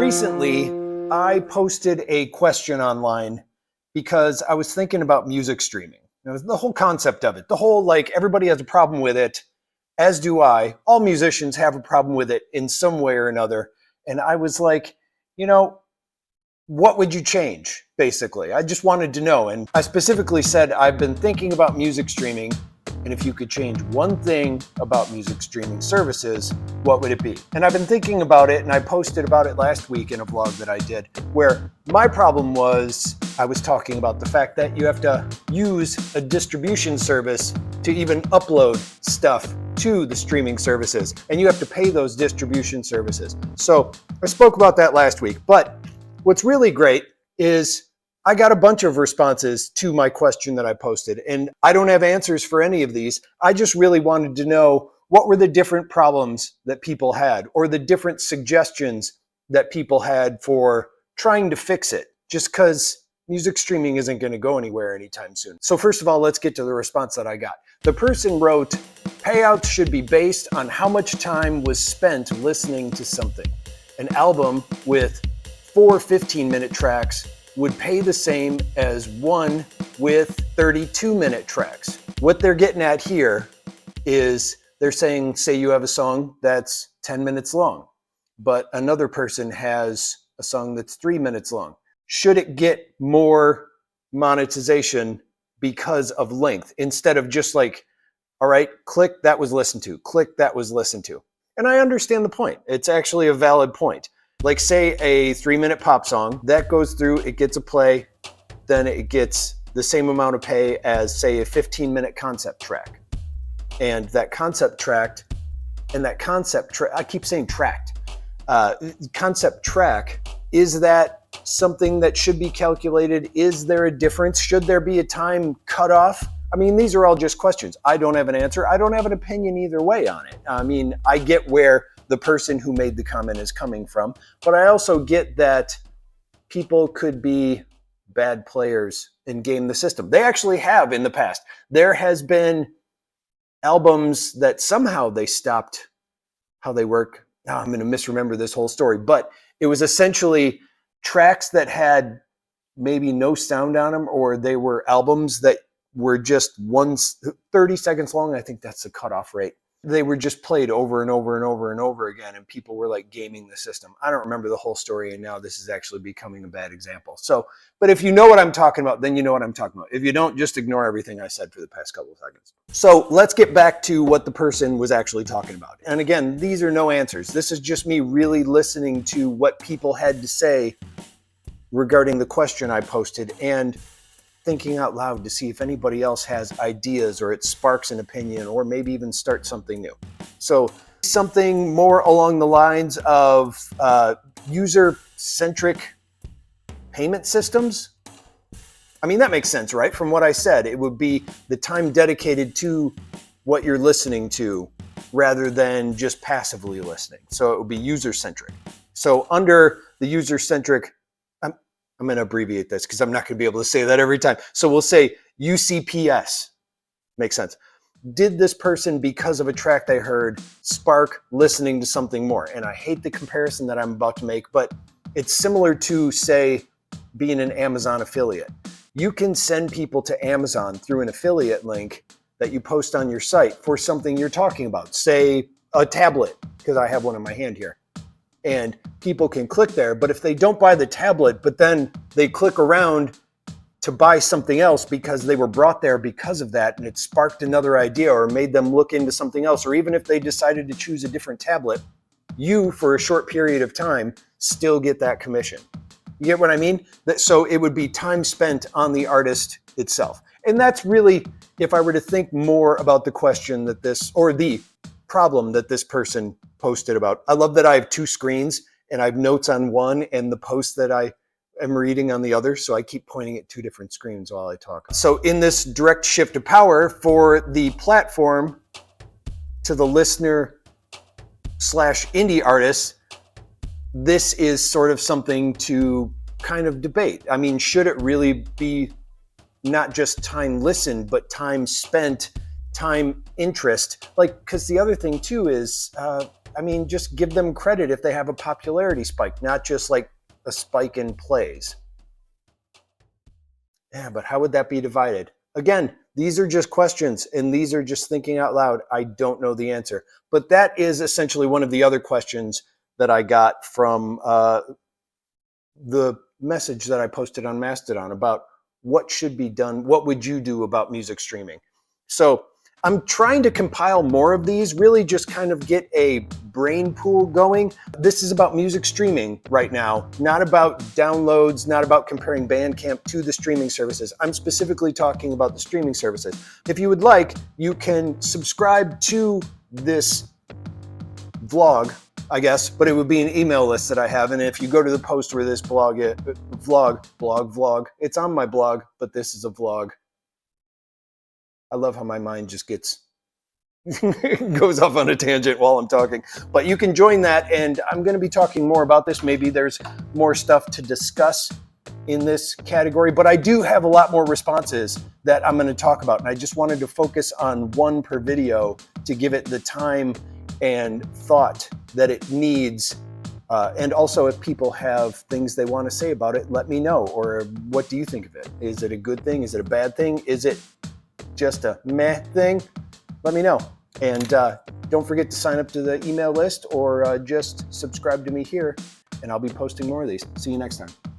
recently I posted a question online because I was thinking about music streaming. The whole concept of it, the whole, like, everybody has a problem with it, as do I. All musicians have a problem with it in some way or another. And I was like, what would you change, basically? I just wanted to know. And I specifically said, I've been thinking about music streaming, and if you could change one thing about music streaming services, what would it be? And I've been thinking about it, and I posted about it last week in a vlog that I did, where my problem was, I was talking about the fact that you have to use a distribution service to even upload stuff to the streaming services, and you have to pay those distribution services. So I spoke about that last week, but what's really great is I got a bunch of responses to my question that I posted, and I don't have answers for any of these. I just really wanted to know what were the different problems that people had, or the different suggestions that people had for trying to fix it, just because music streaming isn't going to go anywhere anytime soon. So first of all, let's get to the response that I got. The person wrote, payouts should be based on how much time was spent listening to something. An album with 4 15-minute tracks would pay the same as one with 32-minute tracks. What they're getting at here is they're saying, say you have a song that's 10 minutes long, but another person has a song that's 3 minutes long. Should it get more monetization because of length, instead of just like, all right, click, that was listened to, click, that was listened to? And I understand the point. It's actually a valid point. Like, say a 3-minute pop song that goes through, it gets a play, then it gets the same amount of pay as, say, a 15-minute concept track. And that concept track, I keep saying tracked, concept track, is that something that should be calculated? Is there a difference? Should there be a time cutoff? I mean, these are all just questions. I don't have an answer. I don't have an opinion either way on it. I mean, I get where the person who made the comment is coming from, but I also get that people could be bad players and game the system. They actually have in the past. There has been albums that somehow they stopped how they work. Now I'm going to misremember this whole story, but it was essentially tracks that had maybe no sound on them, or they were albums that were just 30 seconds long. I think that's the cutoff rate. They were just played over and over and over and over again, and people were like gaming the system. I don't remember the whole story, and now this is actually becoming a bad example. So, but if you know what I'm talking about, then you know what I'm talking about. If you don't, just ignore everything I said for the past couple of seconds. So let's get back to what the person was actually talking about. And again, these are no answers. This is just me really listening to what people had to say regarding the question I posted, and thinking out loud to see if anybody else has ideas, or it sparks an opinion, or maybe even start something new. So something more along the lines of user-centric payment systems. I mean, that makes sense, right? From what I said, it would be the time dedicated to what you're listening to rather than just passively listening. So it would be user-centric. So under the user-centric, I'm going to abbreviate this because I'm not going to be able to say that every time. So we'll say UCPS. Makes sense. Did this person, because of a track they heard, spark listening to something more? And I hate the comparison that I'm about to make, but it's similar to, say, being an Amazon affiliate. You can send people to Amazon through an affiliate link that you post on your site for something you're talking about. Say a tablet, because I have one in my hand here. And people can click there, but if they don't buy the tablet, but then they click around to buy something else because they were brought there because of that, and it sparked another idea or made them look into something else, or even if they decided to choose a different tablet, you, for a short period of time, still get that commission. You get what I mean? So it would be time spent on the artist itself. And that's really, if I were to think more about the question that this, or the problem that this person posted about. I love that I have two screens, and I have notes on one and the post that I am reading on the other. So I keep pointing at two different screens while I talk. So in this direct shift of power for the platform to the listener / indie artist, this is sort of something to kind of debate. I mean, should it really be not just time listened, but time spent, time interest? Like, because the other thing too is I mean, just give them credit if they have a popularity spike, not just like a spike in plays. Yeah, but how would that be divided? Again, these are just questions and these are just thinking out loud. I don't know the answer. But that is essentially one of the other questions that I got from the message that I posted on Mastodon about what should be done. What would you do about music streaming? So I'm trying to compile more of these, really just kind of get a brain pool going. This is about music streaming right now, not about downloads, not about comparing Bandcamp to the streaming services. I'm specifically talking about the streaming services. If you would like, you can subscribe to this vlog, I guess, but it would be an email list that I have. And if you go to the post where this vlog, it's on my blog, but this is a vlog. I love how my mind just gets goes off on a tangent while I'm talking. But you can join that, and I'm going to be talking more about this. Maybe there's more stuff to discuss in this category, but I do have a lot more responses that I'm going to talk about, and I just wanted to focus on one per video to give it the time and thought that it needs. And also, if people have things they want to say about it, let me know. Or what do you think of it? Is it a good thing? Is it a bad thing? Is it just a meh thing? Let me know. And don't forget to sign up to the email list or just subscribe to me here, and I'll be posting more of these. See you next time.